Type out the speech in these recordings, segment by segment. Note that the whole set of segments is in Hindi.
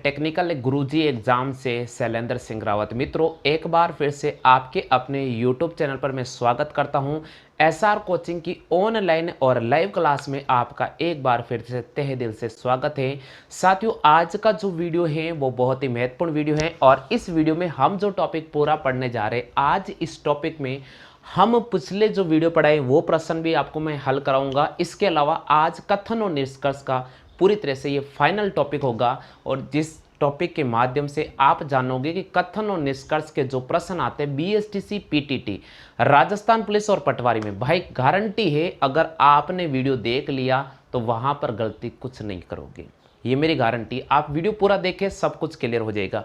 टेक्निकल गुरुजी एग्जाम से शैलेंद्र सिंह रावत। मित्रों, एक बार फिर से आपके अपने यूट्यूब चैनल पर मैं स्वागत करता हूं। एसआर कोचिंग की ऑनलाइन और लाइव क्लास में आपका एक बार फिर से तहे दिल से स्वागत है। साथियों, आज का जो वीडियो है वो बहुत ही महत्वपूर्ण वीडियो है और इस वीडियो में हम जो टॉपिक पूरा पढ़ने जा रहे हैं, आज इस टॉपिक में हम पिछले जो वीडियो पढ़ाए वो प्रश्न भी आपको मैं हल कराऊंगा। इसके अलावा आज कथन और निष्कर्ष का पूरी तरह से ये फाइनल टॉपिक होगा और जिस टॉपिक के माध्यम से आप जानोगे कि कथन और निष्कर्ष के जो प्रश्न आते हैं बीएसटीसी पीटीटी राजस्थान पुलिस और पटवारी में, भाई गारंटी है अगर आपने वीडियो देख लिया तो वहां पर गलती कुछ नहीं करोगे, ये मेरी गारंटी। आप वीडियो पूरा देखें, सब कुछ क्लियर हो जाएगा।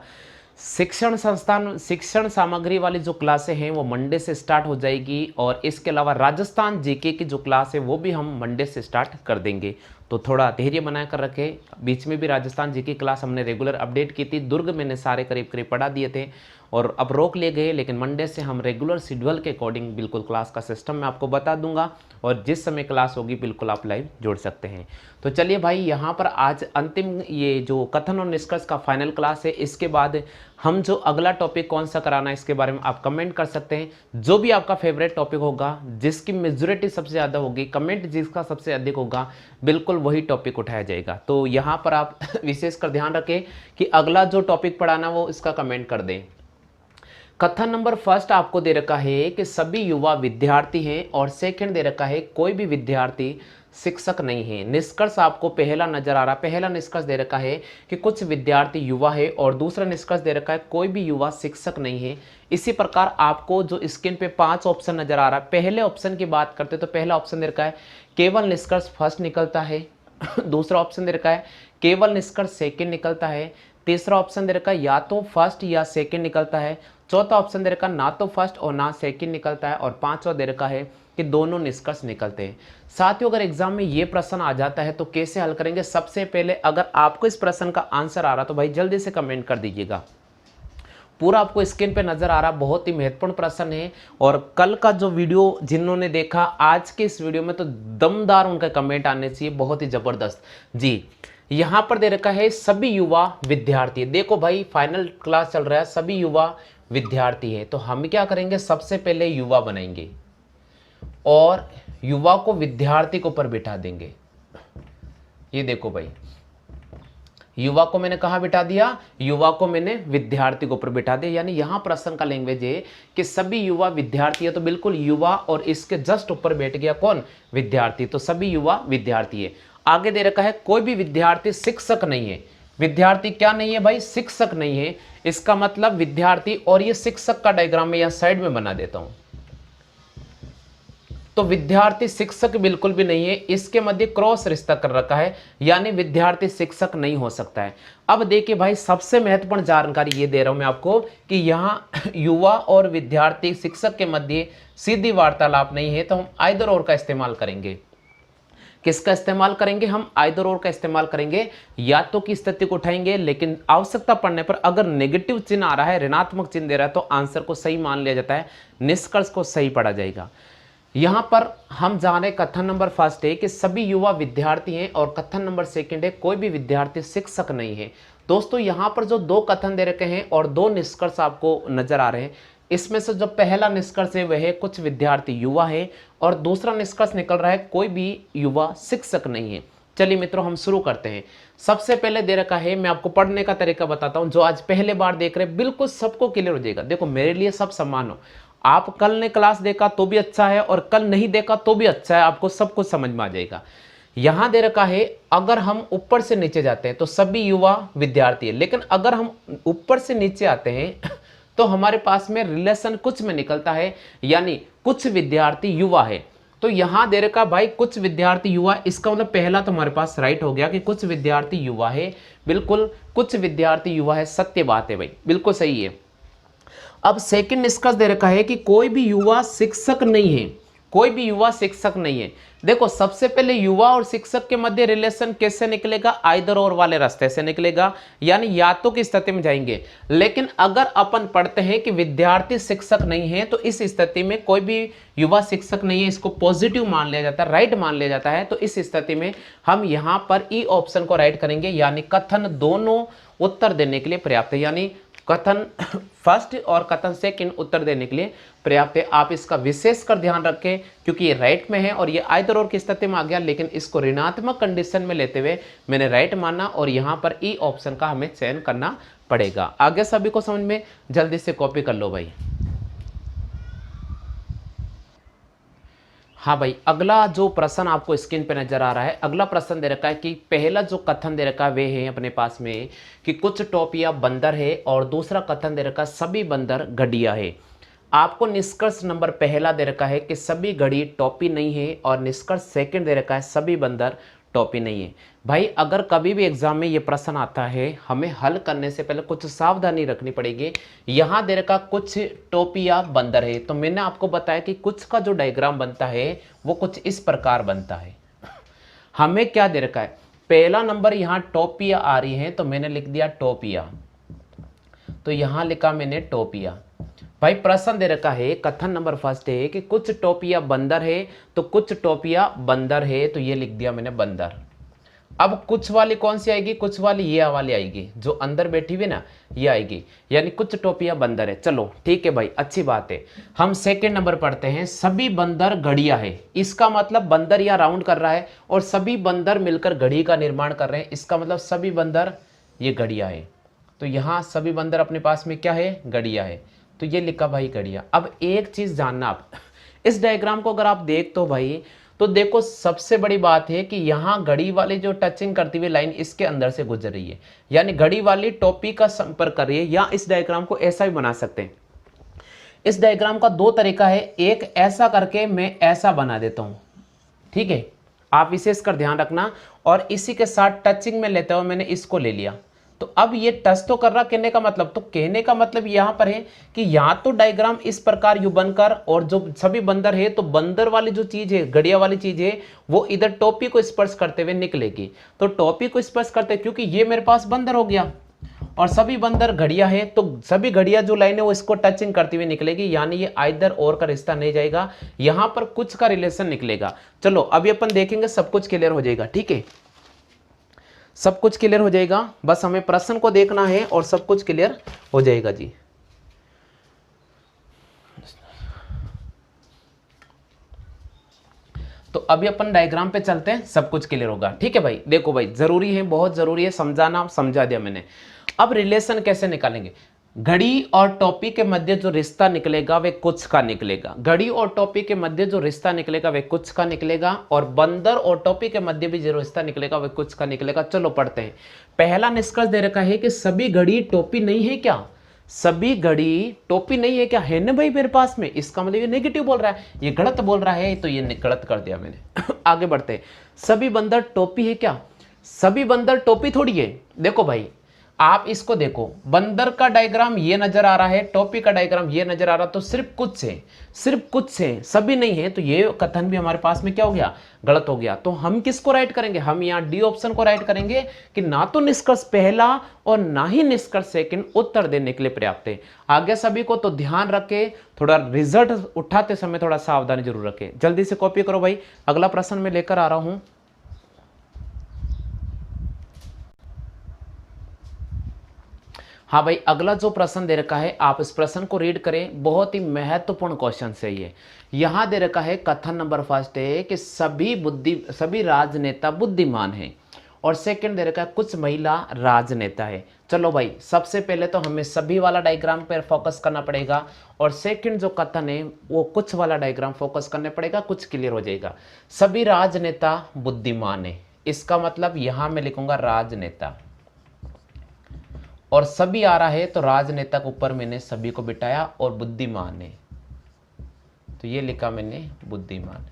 शिक्षण संस्थान शिक्षण सामग्री वाली जो क्लासें हैं वो मंडे से स्टार्ट हो जाएगी और इसके अलावा राजस्थान जीके की जो क्लास है वो भी हम मंडे से स्टार्ट कर देंगे, तो थोड़ा धैर्य बना कर रखें। बीच में भी राजस्थान जीके क्लास हमने रेगुलर अपडेट की थी, दुर्ग मैंने सारे करीब करीब पढ़ा दिए थे और अब रोक लिए गए, लेकिन मंडे से हम रेगुलर शेड्यूल के अकॉर्डिंग बिल्कुल क्लास का सिस्टम मैं आपको बता दूंगा और जिस समय क्लास होगी बिल्कुल आप लाइव जोड़ सकते हैं। तो चलिए भाई, यहाँ पर आज अंतिम ये जो कथन और निष्कर्ष का फाइनल क्लास है, इसके बाद हम जो अगला टॉपिक कौन सा कराना है इसके बारे में आप कमेंट कर सकते हैं। जो भी आपका फेवरेट टॉपिक होगा, जिसकी मेजोरिटी सबसे ज़्यादा होगी, कमेंट जिसका सबसे अधिक होगा, बिल्कुल वही टॉपिक उठाया जाएगा। तो यहाँ पर आप विशेष कर ध्यान रखें कि अगला जो टॉपिक पढ़ाना वो इसका कमेंट कर दें। कथन नंबर फर्स्ट आपको दे रखा है कि सभी युवा विद्यार्थी हैं और सेकंड दे रखा है कोई भी विद्यार्थी शिक्षक नहीं है। निष्कर्ष आपको पहला नजर आ रहा है, पहला निष्कर्ष दे रखा है कि कुछ विद्यार्थी युवा है और दूसरा निष्कर्ष दे रखा है कोई भी युवा शिक्षक नहीं है। इसी प्रकार आपको जो स्क्रीन पे 5 ऑप्शन नजर आ रहा है, पहले ऑप्शन की बात करते तो पहला ऑप्शन दे रखा है केवल निष्कर्ष फर्स्ट निकलता है, दूसरा ऑप्शन दे रखा है केवल निष्कर्ष सेकेंड निकलता है, तीसरा ऑप्शन दे रखा है या तो फर्स्ट या सेकेंड निकलता है, चौथा ऑप्शन दे रखा है ना तो फर्स्ट और ना सेकेंड निकलता है और पांचवा दे रखा है कि दोनों निष्कर्ष निकलते हैं। साथियों, अगर एग्जाम में ये प्रश्न आ जाता है तो कैसे हल करेंगे? सबसे पहले अगर आपको इस प्रश्न का आंसर आ रहा तो भाई जल्दी से कमेंट कर दीजिएगा। पूरा आपको स्क्रीन पे नजर आ रहा, बहुत ही महत्वपूर्ण प्रश्न है और कल का जो वीडियो जिन्होंने देखा, आज के इस वीडियो में तो दमदार उनका कमेंट आने चाहिए, बहुत ही जबरदस्त जी। यहां पर दे रखा है सभी युवा विद्यार्थी। देखो भाई, फाइनल क्लास चल रहा है, सभी युवा विद्यार्थी है, तो हम क्या करेंगे? सबसे पहले युवा बनाएंगे और युवा को विद्यार्थी के ऊपर बिठा देंगे। ये देखो भाई, युवा को मैंने कहा बिठा दिया, युवा को मैंने विद्यार्थी के ऊपर बिठा दिया, यानी यहां प्रश्न का लैंग्वेज है कि सभी युवा विद्यार्थी है, तो बिल्कुल युवा और इसके जस्ट ऊपर बैठ गया कौन? विद्यार्थी। तो सभी युवा विद्यार्थी है। आगे दे रखा है कोई भी विद्यार्थी शिक्षक नहीं है। विद्यार्थी क्या नहीं है भाई? शिक्षक नहीं है। इसका मतलब विद्यार्थी, और ये शिक्षक का डायग्राम में यहां साइड में बना देता हूं, तो विद्यार्थी शिक्षक बिल्कुल भी नहीं है, इसके मध्य क्रॉस रिश्ता कर रखा है, यानी विद्यार्थी शिक्षक नहीं हो सकता है। अब देखिए भाई, सबसे महत्वपूर्ण जानकारी ये दे रहा हूं मैं आपको कि यहाँ युवा और विद्यार्थी शिक्षक के मध्य सीधी वार्तालाप नहीं है, तो हम आइदर और का इस्तेमाल करेंगे। किसका इस्तेमाल करेंगे? हम आइदर और का इस्तेमाल करेंगे। या तो की स्थिति को उठाएंगे, लेकिन आवश्यकता पड़ने पर अगर नेगेटिव चिन्ह आ रहा है, ऋणात्मक चिन्ह दे रहा है, तो आंसर को सही मान लिया जाता है, निष्कर्ष को सही पढ़ा जाएगा। यहां पर हम जाने कथन नंबर फर्स्ट है कि सभी युवा विद्यार्थी हैं और कथन नंबर सेकंड है कोई भी विद्यार्थी शिक्षक नहीं है। दोस्तों, यहां पर जो दो कथन दे रखे हैं और दो निष्कर्ष आपको नजर आ रहे हैं, इसमें से जो पहला निष्कर्ष है वह कुछ विद्यार्थी युवा है और दूसरा निष्कर्ष निकल रहा है कोई भी युवा शिक्षक नहीं है। चलिए मित्रों, हम शुरू करते हैं। सबसे पहले दे रखा है, मैं आपको पढ़ने का तरीका बताता हूं, जो आज पहले बार देख रहे हैं बिल्कुल सबको क्लियर हो जाएगा। देखो, मेरे लिए सब समान हो, आप कल ने क्लास देखा तो भी अच्छा है और कल नहीं देखा तो भी अच्छा है, आपको सब कुछ समझ में आ जाएगा। यहां दे रखा है अगर हम ऊपर से नीचे जाते हैं तो सभी युवा विद्यार्थी है, लेकिन अगर हम ऊपर से नीचे आते हैं तो हमारे पास में रिलेशन कुछ में निकलता है, यानी कुछ विद्यार्थी युवा है। तो यहां दे रखा भाई कुछ विद्यार्थी युवा, इसका मतलब पहला तो हमारे पास राइट हो गया कि कुछ विद्यार्थी युवा है, बिल्कुल कुछ विद्यार्थी युवा है, सत्य बात है भाई, बिल्कुल सही है। अब सेकंड निष्कर्ष दे रखा है कि कोई भी युवा शिक्षक नहीं है। कोई भी युवा शिक्षक नहीं है। देखो सबसे पहले युवा और शिक्षक के मध्य रिलेशन कैसे निकलेगा, आइदर और वाले रास्ते से निकलेगा, यानी या तो की स्थिति में जाएंगे। लेकिन अगर अपन पढ़ते हैं कि विद्यार्थी शिक्षक नहीं है, तो इस स्थिति में कोई भी युवा शिक्षक नहीं है, इसको पॉजिटिव मान लिया जाता है, राइट मान लिया जाता है। तो इस स्थिति में हम यहां पर ई ऑप्शन को राइट करेंगे, यानी कथन दोनों उत्तर देने के लिए पर्याप्त है, यानी कथन फर्स्ट और कथन सेकंड उत्तर देने के लिए पर्याप्त है। आप इसका विशेष कर ध्यान रखें, क्योंकि ये राइट में है और ये आइदर और की स्थिति में आ गया, लेकिन इसको ऋणात्मक कंडीशन में लेते हुए मैंने राइट माना और यहाँ पर ई ऑप्शन का हमें चयन करना पड़ेगा। आगे सभी को समझ में, जल्दी से कॉपी कर लो भाई। हाँ भाई, अगला जो प्रश्न आपको स्क्रीन पे नजर आ रहा है, अगला प्रश्न दे रखा है कि पहला जो कथन दे रखा है वे है अपने पास में कि कुछ टोपियां बंदर है, और दूसरा कथन दे रखा है सभी बंदर घड़िया है। आपको निष्कर्ष नंबर पहला दे रखा है कि सभी घड़ी टोपी नहीं है, और निष्कर्ष सेकंड दे रखा है सभी बंदर टोपी नहीं है। भाई अगर कभी भी एग्जाम में ये प्रश्न आता है, हमें हल करने से पहले कुछ सावधानी रखनी पड़ेगी। यहाँ दे रखा कुछ टोपियां बंदर है, तो मैंने आपको बताया कि कुछ का जो डायग्राम बनता है वो कुछ इस प्रकार बनता है। हमें क्या दे रखा है, पहला नंबर यहाँ टोपियां आ रही है, तो मैंने लिख दिया टोपिया, तो यहाँ लिखा मैंने टोपिया। भाई प्रश्न दे रखा है, कथन नंबर फर्स्ट है कि कुछ टोपियां बंदर है, तो कुछ टोपियां बंदर है, तो ये लिख दिया मैंने बंदर। अब कुछ वाली कौन सी आएगी, कुछ वाली ये वाली आएगी, जो अंदर बैठी हुई ना ये आएगी, यानी कुछ टोपियां बंदर है। चलो ठीक है भाई, अच्छी बात है। हम सेकंड नंबर पढ़ते हैं, सभी बंदर घड़िया है। इसका मतलब बंदर या राउंड कर रहा है और सभी बंदर मिलकर घड़ी का निर्माण कर रहे हैं, इसका मतलब सभी बंदर ये घड़िया है। तो यहाँ सभी बंदर अपने पास में क्या है, घड़िया है, तो ये लिखा भाई घड़िया। अब एक चीज जानना आप, इस डायग्राम को अगर आप देख तो भाई, तो देखो सबसे बड़ी बात है कि यहाँ घड़ी वाली जो टचिंग करती हुई लाइन इसके अंदर से गुजर रही है, यानी घड़ी वाली टोपी का संपर्क कर रही है। या इस डायग्राम को ऐसा भी बना सकते हैं। इस डायग्राम का दो तरीका है, एक ऐसा करके मैं ऐसा बना देता हूं, ठीक है, आप विशेष कर ध्यान रखना, और इसी के साथ टचिंग में लेते हुए मैंने इसको ले लिया। तो अब ये टच तो कर रहा, कहने का मतलब, तो कहने का मतलब यहां पर है कि यहाँ तो डायग्राम इस प्रकार यू बनकर, और जो सभी बंदर है तो बंदर वाली जो चीज है, घड़िया वाली चीज है, वो इधर टोपी को स्पर्श करते हुए निकलेगी। तो टोपी को स्पर्श करते, क्योंकि ये मेरे पास बंदर हो गया और सभी बंदर घड़िया है, तो सभी घड़िया जो लाइन है वो इसको टचिंग करती हुई निकलेगी, यानी ये आइदर और का रिश्ता नहीं जाएगा, यहां पर कुछ का रिलेशन निकलेगा। चलो अभी अपन देखेंगे, सब कुछ क्लियर हो जाएगा, ठीक है, सब कुछ क्लियर हो जाएगा, बस हमें प्रश्न को देखना है और सब कुछ क्लियर हो जाएगा जी। तो अभी अपन डायग्राम पे चलते हैं, सब कुछ क्लियर होगा, ठीक है भाई। देखो भाई जरूरी है, बहुत जरूरी है समझाना, समझा दिया मैंने। अब रिलेशन कैसे निकालेंगे, घड़ी और टोपी के मध्य जो रिश्ता निकलेगा वे कुछ का निकलेगा, घड़ी और टोपी के मध्य जो रिश्ता निकलेगा वे कुछ का निकलेगा, और बंदर और टोपी के मध्य भी जो रिश्ता निकलेगा वे कुछ का निकलेगा। चलो पढ़ते हैं। पहला निष्कर्ष दे रखा है कि सभी घड़ी टोपी नहीं है क्या, सभी घड़ी टोपी नहीं है क्या, है ना भाई मेरे पास में, इसका मतलब ये नेगेटिव बोल रहा है, ये गलत बोल रहा है, तो ये गलत कर दिया मैंने। आगे बढ़ते हैं, सभी बंदर टोपी है क्या, सभी बंदर टोपी थोड़ी है। देखो भाई आप इसको देखो, बंदर का डायग्राम ये नजर आ रहा है, टोपी का डायग्राम ये नजर आ रहा, तो सिर्फ कुछ से, सिर्फ कुछ से, सभी नहीं है, तो ये कथन भी हमारे पास में क्या हो गया, गलत हो गया। तो हम किसको राइट करेंगे, हम यहाँ डी ऑप्शन को राइट करेंगे कि ना तो निष्कर्ष पहला और ना ही निष्कर्ष सेकंड उत्तर देने के लिए पर्याप्त है। आगे सभी को तो ध्यान रखे, थोड़ा रिजल्ट उठाते समय थोड़ा सावधानी जरूर रखे। जल्दी से कॉपी करो भाई, अगला प्रश्न मैं लेकर आ रहा हूं। हाँ भाई, अगला जो प्रश्न दे रखा है आप इस प्रश्न को रीड करें, बहुत ही महत्वपूर्ण क्वेश्चन है ये। यहां दे रखा है कथन नंबर फर्स्ट है कि सभी राजनेता बुद्धिमान हैं, और सेकंड दे रखा है कुछ महिला राजनेता है। चलो भाई सबसे पहले तो हमें सभी वाला डायग्राम पर फोकस करना पड़ेगा, और सेकंड जो कथन है वो कुछ वाला डायग्राम फोकस करना पड़ेगा, कुछ क्लियर हो जाएगा। सभी राजनेता बुद्धिमान है, इसका मतलब यहां मैं लिखूंगा राजनेता, और सभी आ रहा है तो राजनेता के ऊपर मैंने सभी को बिठाया, और बुद्धिमान है तो ये लिखा मैंने बुद्धिमान,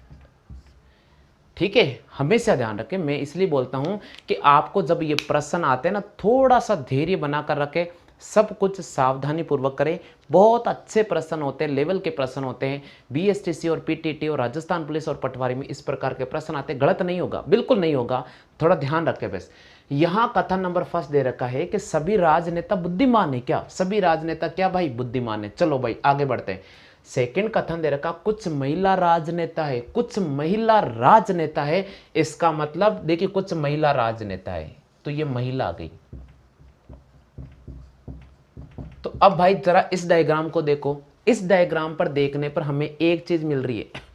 ठीक है। हमेशा ध्यान रखें, मैं इसलिए बोलता हूं कि आपको जब ये प्रश्न आते हैं ना, थोड़ा सा धैर्य बनाकर रखें, सब कुछ सावधानी पूर्वक करें। बहुत अच्छे प्रश्न होते हैं, लेवल के प्रश्न होते हैं। बीएसटीसी और पीटीटी और राजस्थान पुलिस और पटवारी में इस प्रकार के प्रश्न आते हैं। गलत नहीं होगा, बिल्कुल नहीं होगा, थोड़ा ध्यान रखें बस। यहाँ कथन नंबर फर्स्ट दे रखा है कि सभी राजनेता बुद्धिमान है क्या? सभी राजनेता क्या भाई? बुद्धिमान है। चलो भाई आगे बढ़ते हैं। सेकंड कथन दे रखा कुछ महिला राजनेता है, कुछ महिला राजनेता है। इसका मतलब देखिए कुछ महिला राजनेता है, तो ये महिला आ गई। तो अब भाई जरा इस डायग्राम को देखो। इस डायग्राम पर देखने पर हमें एक चीज मिल रही है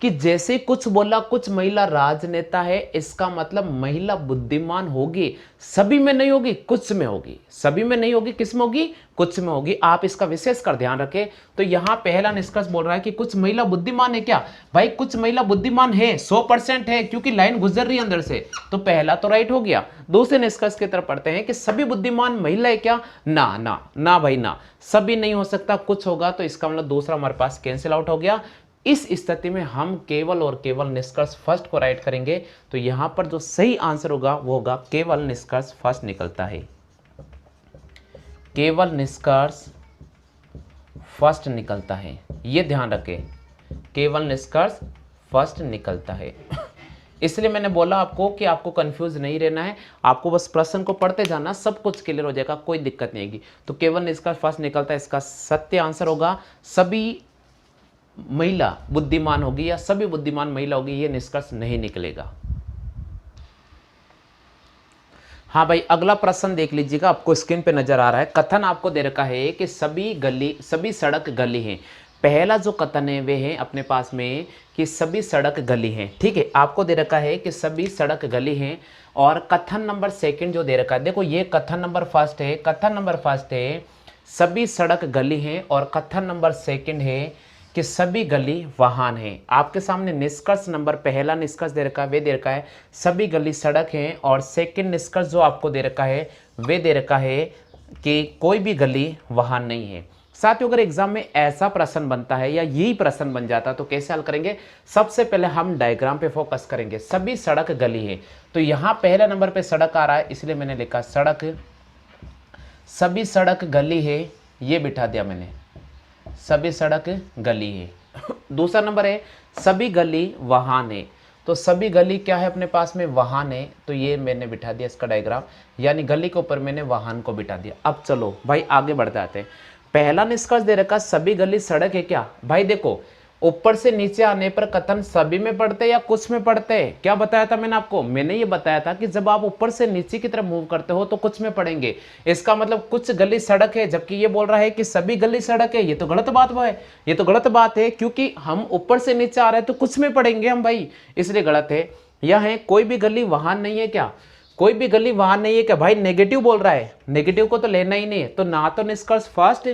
कि जैसे कुछ बोला कुछ महिला राजनेता है, इसका मतलब महिला बुद्धिमान होगी। सभी में नहीं होगी, कुछ में होगी। सभी में नहीं होगी, किस में होगी? कुछ में होगी। आप इसका विशेष कर ध्यान रखें। तो यहां पहला निष्कर्ष बोल रहा है कि कुछ महिला बुद्धिमान है क्या? भाई कुछ महिला बुद्धिमान है, 100% है, क्योंकि लाइन गुजर रही है अंदर से। तो पहला तो राइट हो गया। दूसरे निष्कर्ष की तरफ पढ़ते हैं कि सभी बुद्धिमान महिला है क्या? ना ना ना भाई ना, सभी नहीं हो सकता, कुछ होगा। तो इसका मतलब दूसरा हमारे पास कैंसिल आउट हो गया। इस स्थिति में हम केवल और केवल निष्कर्ष फर्स्ट को राइट करेंगे। तो यहां पर जो सही आंसर होगा वो होगा केवल निष्कर्ष फर्स्ट निकलता है। केवल निष्कर्ष फर्स्ट निकलता है, ये ध्यान रखें। केवल निष्कर्ष फर्स्ट निकलता है। इसलिए मैंने बोला आपको कि आपको कंफ्यूज नहीं रहना है, आपको बस प्रश्न को पढ़ते जाना, सब कुछ क्लियर हो जाएगा, कोई दिक्कत नहीं आएगी। तो केवल निष्कर्ष फर्स्ट निकलता है, इसका सत्य आंसर होगा सभी महिला बुद्धिमान होगी या सभी बुद्धिमान महिला होगी, ये निष्कर्ष नहीं निकलेगा। हाँ भाई अगला प्रश्न देख लीजिएगा, आपको स्क्रीन पे नजर आ रहा है। कथन आपको दे रखा है कि सभी सड़क गली हैं। पहला जो कथन है वे है अपने पास में कि सभी सड़क गली हैं, ठीक है। आपको दे रखा है कि सभी सड़क गली हैं। और कथन नंबर सेकंड जो दे रखा है, देखो ये कथन नंबर फर्स्ट है, कथन नंबर फर्स्ट है सभी सड़क गली हैं, और कथन नंबर सेकंड है कि सभी गली वाहन हैं। आपके सामने निष्कर्ष नंबर पहला निष्कर्ष दे रखा है, वे दे रखा है सभी गली सड़क हैं, और सेकंड निष्कर्ष जो आपको दे रखा है वे दे रखा है कि कोई भी गली वाहन नहीं है। साथियों अगर एग्जाम में ऐसा प्रश्न बनता है या यही प्रश्न बन जाता तो कैसे हल करेंगे? सबसे पहले हम डायग्राम पे फोकस करेंगे। सभी सड़क गली है, तो यहां पहला नंबर पे सड़क आ रहा है, इसलिए मैंने लिखा सड़क, सभी सड़क गली है, ये बिठा दिया मैंने, सभी सड़क गली है। दूसरा नंबर है सभी गली वाहन है, तो सभी गली क्या है अपने पास में? वाहन है, तो ये मैंने बिठा दिया इसका डायग्राम, यानी गली के ऊपर मैंने वाहन को बिठा दिया। अब चलो भाई आगे बढ़ते आते हैं। पहला निष्कर्ष दे रखा सभी गली सड़क है क्या? भाई देखो ऊपर से नीचे आने पर कथन सभी में पढ़ते या कुछ में पढ़ते? क्या बताया था मैंने आपको? मैंने ये बताया था कि जब आप ऊपर से नीचे की तरफ मूव करते हो तो कुछ में पढ़ेंगे। इसका मतलब कुछ गली सड़क है, जबकि ये बोल रहा है कि सभी गली सड़क है। ये तो गलत बात है, ये तो गलत बात है, क्योंकि हम ऊपर से नीचे आ रहे हैं तो कुछ में पढ़ेंगे हम भाई, इसलिए गलत है। यह है कोई भी गली वाहन नहीं है क्या? कोई भी गली वाहन नहीं है क्या? भाई नेगेटिव बोल रहा है, नेगेटिव को तो लेना ही नहीं है, तो ना तो निष्कर्ष फर्स्ट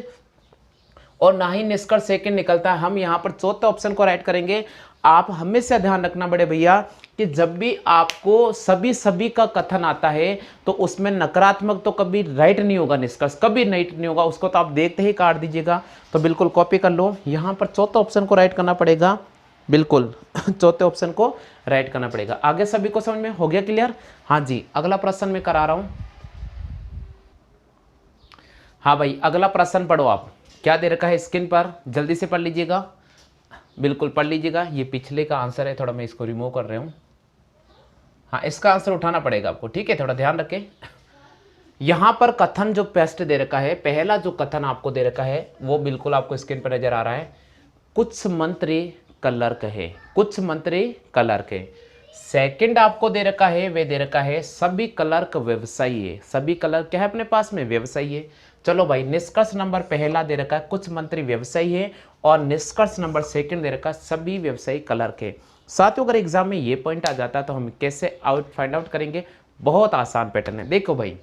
और ना ही निष्कर्ष सेकंड निकलता है। हम यहाँ पर चौथे ऑप्शन को राइट करेंगे। आप हमेशा ध्यान रखना बड़े भैया कि जब भी आपको सभी का कथन आता है तो उसमें नकारात्मक तो कभी राइट नहीं होगा, निष्कर्ष कभी राइट नहीं होगा, उसको तो आप देखते ही काट दीजिएगा। तो बिल्कुल कॉपी कर लो, यहाँ पर चौथे ऑप्शन को राइट करना पड़ेगा, बिल्कुल चौथे ऑप्शन को राइट करना पड़ेगा। आगे सभी को समझ में हो गया? क्लियर? हाँ जी, अगला प्रश्न मैं करा रहा हूँ। हाँ भाई अगला प्रश्न पढ़ो आप, क्या दे रखा है स्क्रीन पर, जल्दी से पढ़ लीजिएगा, बिल्कुल पढ़ लीजिएगा। ये पिछले का आंसर है, थोड़ा मैं इसको रिमूव कर रहा हूँ। हाँ इसका आंसर उठाना पड़ेगा आपको, ठीक है, थोड़ा ध्यान रखें। यहाँ पर कथन जो पेस्ट दे रखा है, पहला जो कथन आपको दे रखा है वो बिल्कुल आपको स्क्रीन पर नजर आ रहा है। कुछ मंत्री क्लर्क है, कुछ मंत्री क्लर्क है। सेकंड आपको दे रखा है, वे दे रखा है सभी क्लर्क व्यवसायी है। सभी क्लर्क क्या है अपने पास में? व्यवसायी है। चलो भाई निष्कर्ष नंबर पहला दे रखा है कुछ मंत्री व्यवसायी है, और निष्कर्ष नंबर सेकंड दे रखा है सभी व्यवसायी क्लर्क है। साथियों अगर एग्जाम में ये पॉइंट आ जाता है तो हम कैसे फाइंड आउट करेंगे? बहुत आसान पैटर्न है। देखो भाई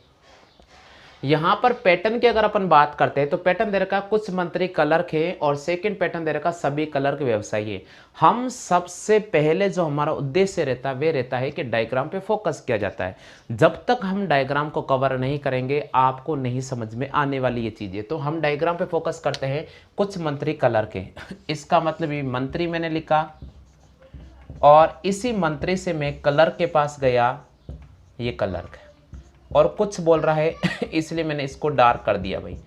यहाँ पर पैटर्न की अगर अपन बात करते हैं तो पैटर्न दे रखा है कुछ मंत्री क्लर्क है, और सेकंड पैटर्न दे रखा सभी क्लर्क व्यवसायी है। हम सबसे पहले जो हमारा उद्देश्य रहता है वे रहता है कि डायग्राम पे फोकस किया जाता है। जब तक हम डायग्राम को कवर नहीं करेंगे आपको नहीं समझ में आने वाली ये चीजें। तो हम डायग्राम पे फोकस करते हैं, कुछ मंत्री क्लर्क है, इसका मतलब ये मंत्री मैंने लिखा, और इसी मंत्री से मैं क्लर्क के पास गया, ये क्लर्क है, और कुछ बोल रहा है इसलिए मैंने इसको डार्क कर दिया भाई।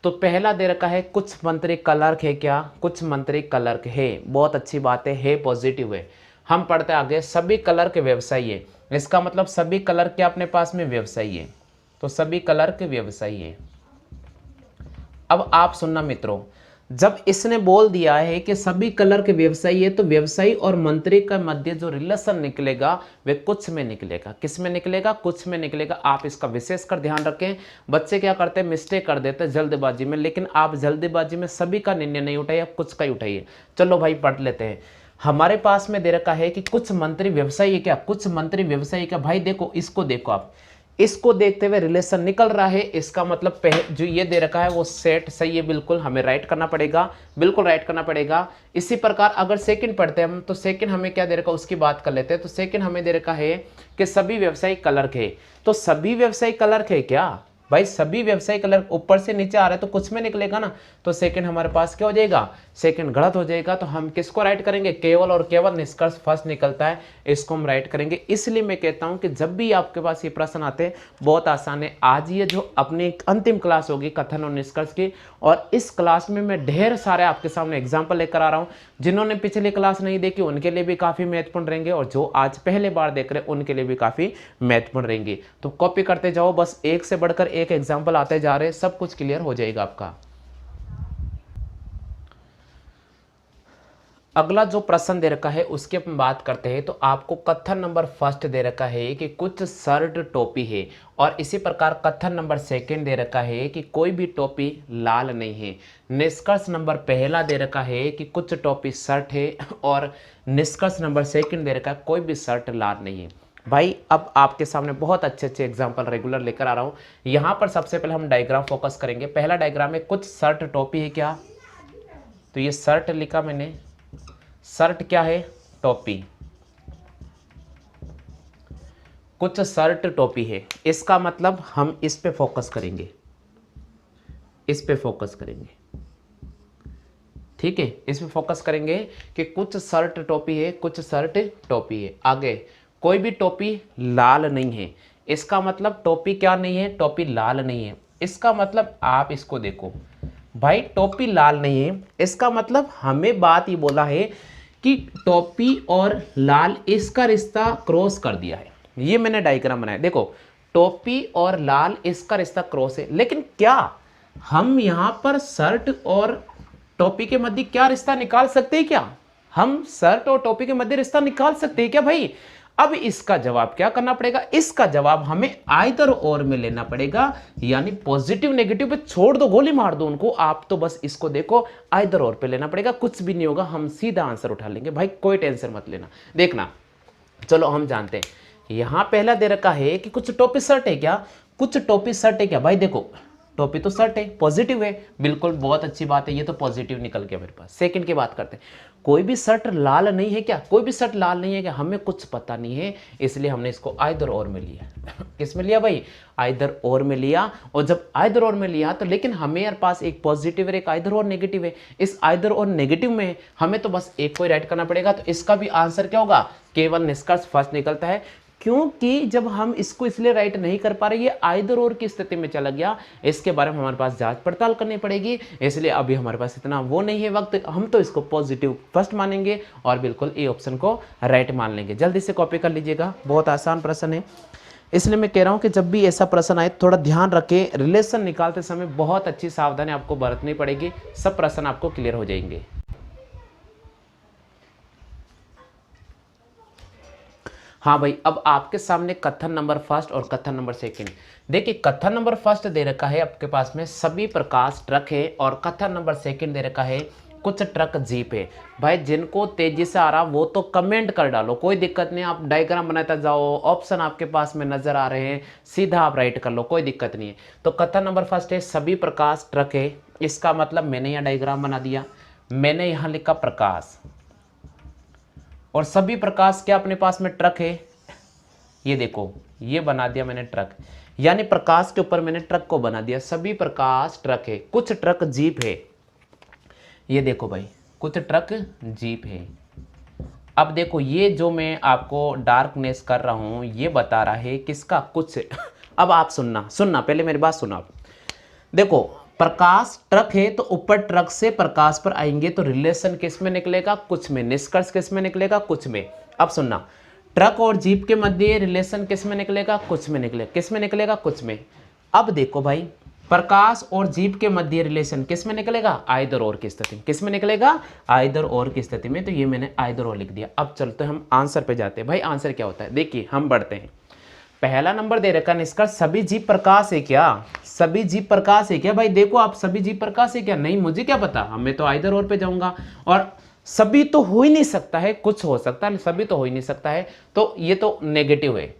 तो पहला दे रखा है कुछ मंत्री क्लर्क है, क्या कुछ मंत्री क्लर्क है, बहुत अच्छी बात है पॉजिटिव है। हम पढ़ते आगे, सभी क्लर्क व्यवसायी है, इसका मतलब सभी क्लर्क क्या अपने पास में व्यवसायी है, तो सभी क्लर्क व्यवसायी है। अब आप सुनना मित्रों, जब इसने बोल दिया है कि सभी क्लर्क व्यवसायी है, तो व्यवसायी और मंत्री का मध्य जो रिलेशन निकलेगा वे कुछ में निकलेगा। किस में निकलेगा? कुछ में निकलेगा। आप इसका विशेष कर ध्यान रखें। बच्चे क्या करते हैं, मिस्टेक कर देते हैं जल्दबाजी में, लेकिन आप जल्दबाजी में सभी का निर्णय नहीं उठाइए, आप कुछ का ही उठाइए। चलो भाई पढ़ लेते हैं। हमारे पास में दे रखा है कि कुछ मंत्री व्यवसायी, क्या कुछ मंत्री व्यवसायी का, भाई देखो इसको देखो, आप इसको देखते हुए रिलेशन निकल रहा है, इसका मतलब जो ये दे रखा है वो सेट सही है, बिल्कुल हमें राइट करना पड़ेगा, बिल्कुल राइट करना पड़ेगा। इसी प्रकार अगर सेकंड पढ़ते हैं हम, तो सेकंड हमें क्या दे रखा है उसकी बात कर लेते हैं। तो सेकंड हमें दे रखा है कि सभी व्यवसायी क्लर्क है, तो सभी व्यवसायी क्लर्क है क्या भाई? सभी व्यवसायी क्लर्क ऊपर से नीचे आ रहे हैं तो कुछ में निकलेगा ना, तो सेकंड हमारे पास क्या हो जाएगा, सेकंड गलत हो जाएगा। तो हम किसको राइट करेंगे? केवल और केवल निष्कर्ष फर्स्ट निकलता है, इसको हम राइट करेंगे। इसलिए मैं कहता हूं कि जब भी आपके पास ये प्रश्न आते हैं बहुत आसान है। आज ये जो अपनी अंतिम क्लास होगी कथन और निष्कर्ष की, और इस क्लास में मैं ढेर सारे आपके सामने एग्जाम्पल लेकर आ रहा हूँ। जिन्होंने पिछली क्लास नहीं देखी उनके लिए भी काफ़ी महत्वपूर्ण रहेंगे, और जो आज पहले बार देख रहे हैं उनके लिए भी काफ़ी महत्वपूर्ण रहेंगे। तो कॉपी करते जाओ, बस एक से बढ़कर एक एग्जाम्पल आते जा रहे हैं, सब कुछ क्लियर हो जाएगा आपका। अगला जो प्रश्न दे रखा है उसकी अपन बात करते हैं। तो आपको कथन नंबर फर्स्ट दे रखा है कि कुछ शर्ट टोपी है, और इसी प्रकार कथन नंबर सेकंड दे रखा है कि कोई भी टोपी लाल नहीं है। निष्कर्ष नंबर पहला दे रखा है कि कुछ टोपी शर्ट है, और निष्कर्ष नंबर सेकंड दे रखा है कोई भी शर्ट लाल नहीं है। भाई अब आपके सामने बहुत अच्छे अच्छे एग्जाम्पल रेगुलर लेकर आ रहा हूँ। यहाँ पर सबसे पहले हम डायग्राम फोकस करेंगे। पहला डायग्राम है कुछ शर्ट टोपी है, क्या, तो ये शर्ट लिखा मैंने, शर्ट क्या है, टोपी, कुछ शर्ट टोपी है, इसका मतलब हम इस पे फोकस करेंगे, इस पे फोकस करेंगे, ठीक है, इस पे फोकस करेंगे कि कुछ शर्ट टोपी है, कुछ शर्ट टोपी है। आगे कोई भी टोपी लाल नहीं है, इसका मतलब टोपी क्या नहीं है, टोपी लाल नहीं है। इसका मतलब आप इसको देखो भाई, टोपी लाल नहीं है, इसका मतलब हमें बात ये बोला है कि टोपी और लाल इसका रिश्ता क्रॉस कर दिया है। ये मैंने डायग्राम बनाया, देखो टोपी और लाल इसका रिश्ता क्रॉस है, लेकिन क्या हम यहां पर शर्ट और टोपी के मध्य क्या रिश्ता निकाल सकते हैं? क्या हम शर्ट और टोपी के मध्य रिश्ता निकाल सकते हैं क्या भाई? अब इसका जवाब क्या करना पड़ेगा, इसका जवाब हमें आइदर और में लेना पड़ेगा, यानी पॉजिटिव नेगेटिव पे छोड़ दो, गोली मार दो उनको, आप तो बस इसको देखो, आइदर और पे लेना पड़ेगा, कुछ भी नहीं होगा, हम सीधा आंसर उठा लेंगे भाई, कोई टेंशन मत लेना। देखना, चलो हम जानते हैं, यहां पहला दे रखा है कि कुछ टोपी शर्ट है, क्या कुछ टोपी शर्ट है, क्या भाई देखो टोपी तो शर्ट है, पॉजिटिव है, बिल्कुल बहुत अच्छी बात है, ये तो पॉजिटिव निकल गया मेरे पास। सेकंड की बात करते हैं, कोई भी शर्ट लाल नहीं है, क्या कोई भी शर्ट लाल नहीं है, क्या हमें कुछ पता नहीं है, इसलिए हमने इसको आइदर और में लिया। किस में लिया भाई, आइदर और में लिया। और जब आइदर और में लिया तो लेकिन हमें यार पास एक पॉजिटिव है, एक आइदर और नेगेटिव है, इस आइदर और नेगेटिव में हमें तो बस एक को ही राइट करना पड़ेगा, तो इसका भी आंसर क्या होगा, केवल निष्कर्ष फर्स्ट निकलता है। क्योंकि जब हम इसको इसलिए राइट नहीं कर पा रहे, ये आइदर और की स्थिति में चला गया, इसके बारे में हमारे पास जांच पड़ताल करनी पड़ेगी, इसलिए अभी हमारे पास इतना वो नहीं है वक्त, हम तो इसको पॉजिटिव फर्स्ट मानेंगे और बिल्कुल ए ऑप्शन को राइट मान लेंगे। जल्दी से कॉपी कर लीजिएगा, बहुत आसान प्रश्न है, इसलिए मैं कह रहा हूं कि जब भी ऐसा प्रश्न आए थोड़ा ध्यान रखें, रिलेशन निकालते समय बहुत अच्छी सावधानी आपको बरतनी पड़ेगी, सब प्रश्न आपको क्लियर हो जाएंगे। हाँ भाई, अब आपके सामने कथन नंबर फर्स्ट और कथन नंबर सेकंड। देखिए कथन नंबर फर्स्ट दे रखा है आपके पास में सभी प्रकाश ट्रक है, और कथन नंबर सेकंड दे रखा है कुछ ट्रक जीप है। भाई जिनको तेजी से आ रहा वो तो कमेंट कर डालो, कोई दिक्कत नहीं, आप डायग्राम बनाता जाओ, ऑप्शन आपके पास में नजर आ रहे हैं, सीधा आप राइट कर लो, कोई दिक्कत नहीं है। तो कथन नंबर फर्स्ट है सभी प्रकाश ट्रक है, इसका मतलब मैंने यहाँ डायग्राम बना दिया, मैंने यहाँ लिखा प्रकाश, और सभी प्रकाश क्या अपने पास में ट्रक है, ये देखो ये बना दिया मैंने ट्रक, यानी प्रकाश के ऊपर मैंने ट्रक को बना दिया, सभी प्रकाश ट्रक है, कुछ ट्रक जीप है, ये देखो भाई कुछ ट्रक जीप है। अब देखो ये जो मैं आपको डार्कनेस कर रहा हूं ये बता रहा है किसका, कुछ अब आप सुनना सुनना, पहले मेरी बात सुना आप। देखो, प्रकाश ट्रक है तो ऊपर ट्रक से प्रकाश पर आएंगे तो रिलेशन किस में निकलेगा, कुछ में, निष्कर्ष किस में निकलेगा, कुछ में। अब सुनना, ट्रक और जीप के मध्य रिलेशन किस में निकलेगा, कुछ में निकलेगा, किस में निकलेगा, कुछ में। अब देखो भाई, प्रकाश और जीप के मध्य रिलेशन किस में निकलेगा, आइदर और की स्थिति, किस में निकलेगा, आइदर और की स्थिति में। तो ये मैंने आइदर और लिख दिया। अब चलते हम आंसर पे जाते हैं। भाई आंसर क्या होता है, देखिए हम बढ़ते हैं। पहला नंबर दे रखा निष्कर्ष, सभी जीव प्रकाश है क्या, सभी जीव प्रकाश है क्या। भाई देखो आप, सभी जीव प्रकाश है क्या, नहीं मुझे क्या पता, हमें तो आइदर और पे जाऊंगा। और सभी तो हो ही नहीं सकता है, कुछ हो सकता है, सभी तो हो ही नहीं सकता है, तो ये तो नेगेटिव है,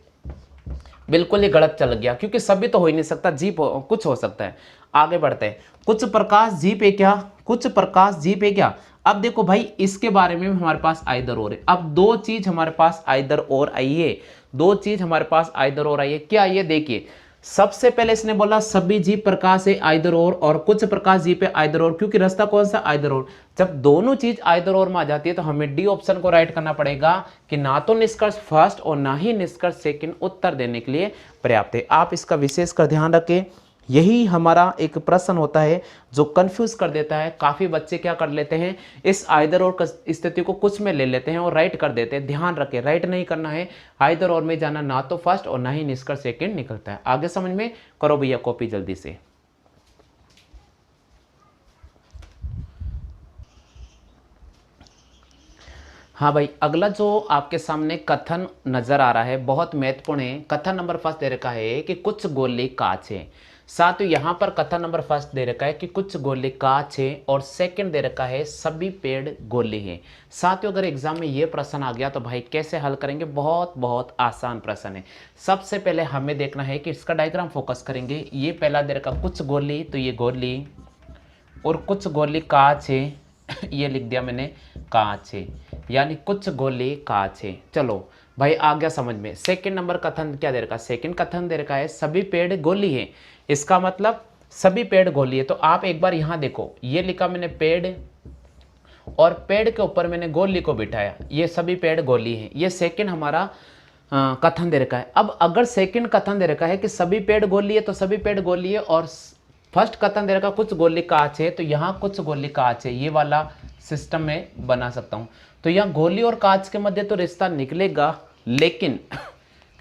बिल्कुल ये गलत चल गया, क्योंकि सभी तो हो ही नहीं सकता, जीप कुछ हो सकता है। आगे बढ़ते हैं, कुछ प्रकाश जीप है क्या, कुछ प्रकाश जीप है क्या। अब देखो भाई, इसके बारे में हमारे पास आइदर और है। अब दो चीज हमारे पास आइदर और आई है, दो चीज हमारे पास आइदर और आई है। क्या ये देखिए, सबसे पहले इसने बोला सभी जीव प्रकाश है आइदर और कुछ प्रकाश जीव है आइदर और, क्योंकि रास्ता कौन सा, आइदर और। जब दोनों चीज आइदर और में आ जाती है तो हमें डी ऑप्शन को राइट करना पड़ेगा कि ना तो निष्कर्ष फर्स्ट और ना ही निष्कर्ष सेकंड उत्तर देने के लिए पर्याप्त है। आप इसका विशेष कर ध्यान रखें। यही हमारा एक प्रश्न होता है जो कंफ्यूज कर देता है। काफ़ी बच्चे क्या कर लेते हैं, इस आइदर और स्थिति को कुछ में ले लेते हैं और राइट कर देते हैं। ध्यान रखें, राइट नहीं करना है, आइदर और में जाना, ना तो फर्स्ट और ना ही निष्कर्ष सेकंड निकलता है। आगे समझ में करो भैया कॉपी जल्दी से। हाँ भाई, अगला जो आपके सामने कथन नजर आ रहा है बहुत महत्वपूर्ण है। कथन नंबर फर्स्ट दे रखा है कि कुछ गोले कांच है। साथियों यहाँ पर कथन नंबर फर्स्ट दे रखा है कि कुछ गोले कांच है, और सेकंड दे रखा है सभी पेड़ गोले हैं। साथियों अगर एग्जाम में ये प्रश्न आ गया तो भाई कैसे हल करेंगे, बहुत बहुत आसान प्रश्न है। सबसे पहले हमें देखना है कि इसका डायग्राम फोकस करेंगे। ये पहला दे रखा कुछ गोली, तो ये गोली, और कुछ गोली कांच है ये लिख दिया मैंने कांच है, यानी कुछ गोले कांच है। चलो भाई आ गया समझ में। सेकंड नंबर कथन क्या दे रखा है, सेकंड कथन दे रखा है सभी पेड़ गोली है। इसका मतलब सभी पेड़ गोली है। तो आप एक बार यहां देखो, ये लिखा मैंने पेड़, और पेड़ के ऊपर मैंने गोली को बिठाया, ये सभी पेड़ गोली है। ये सेकंड हमारा कथन दे रखा है। अब अगर सेकंड कथन दे रखा है कि सभी पेड़ गोली है तो सभी पेड़ गोली है, और फर्स्ट कथन दे रखा कुछ गोली कांच है, तो यहाँ कुछ गोली कांच है, ये वाला सिस्टम में बना सकता हूँ। तो यहाँ गोली और कांच के मध्य तो रिश्ता निकलेगा, लेकिन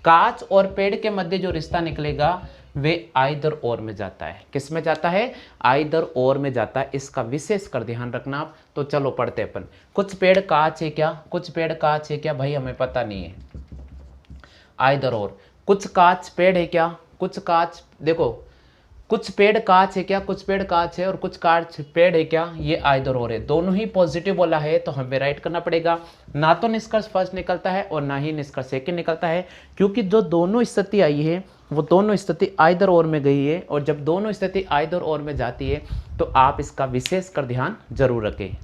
कांच और पेड़ के मध्य जो रिश्ता निकलेगा वे आइदर और में जाता है। किस में जाता है, आइदर और में जाता है। इसका विशेष कर ध्यान रखना आप। तो चलो पढ़ते अपन। कुछ पेड़ कांच है क्या, कुछ पेड़ कांच है क्या, भाई हमें पता नहीं है, आइदर और। कुछ कांच पेड़ है क्या, कुछ कांच, देखो कुछ पेड़ कांच है क्या, कुछ पेड़ कांच है, और कुछ कांच पेड़ है क्या, ये आइदर और है। दोनों ही पॉजिटिव बोला है तो हमें राइट करना पड़ेगा। ना तो निष्कर्ष फर्स्ट निकलता है और ना ही निष्कर्ष सेकंड निकलता है, क्योंकि जो दोनों स्थिति आई है वो दोनों स्थिति आइदर और में गई है, और जब दोनों स्थिति आइदर और में जाती है तो आप इसका विशेष कर ध्यान जरूर रखें।